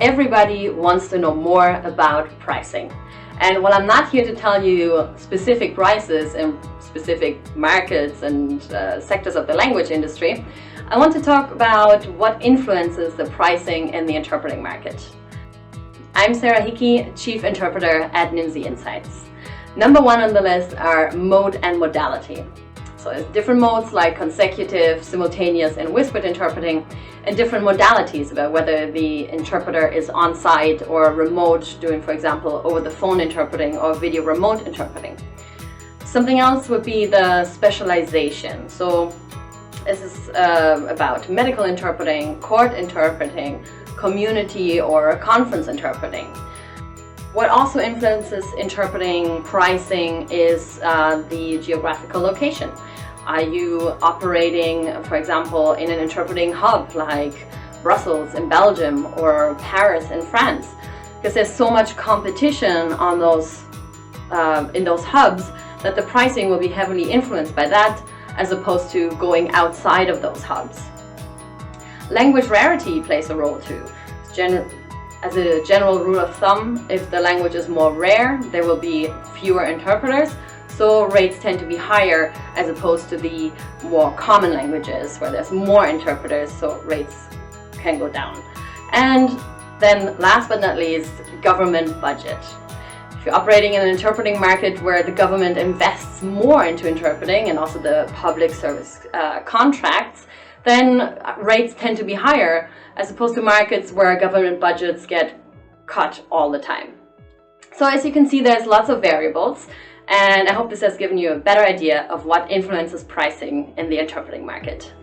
everybody wants to know more about pricing. And while I'm not here to tell you specific prices in specific markets and sectors of the language industry, I want to talk about what influences the pricing in the interpreting market. I'm Sarah Hickey, Chief Interpreter at Nimdzi Insights. Number one on the list are mode and modality. So there's different modes like consecutive, simultaneous, and whispered interpreting, and different modalities about whether the interpreter is on-site or remote, doing, for example, over-the-phone interpreting or video remote interpreting. Something else would be the specialization. So this is about medical interpreting, court interpreting, community or conference interpreting. What also influences interpreting pricing is the geographical location. Are you operating, for example, in an interpreting hub like Brussels in Belgium or Paris in France? Because there's so much competition on those in those hubs that the pricing will be heavily influenced by that, as opposed to going outside of those hubs. Language rarity plays a role too. As a general rule of thumb, if the language is more rare, there will be fewer interpreters, so rates tend to be higher as opposed to the more common languages where there's more interpreters, so rates can go down. And then last but not least, government budget. If you're operating in an interpreting market where the government invests more into interpreting and also the public service contracts, then rates tend to be higher as opposed to markets where government budgets get cut all the time. So as you can see, there's lots of variables, and I hope this has given you a better idea of what influences pricing in the interpreting market.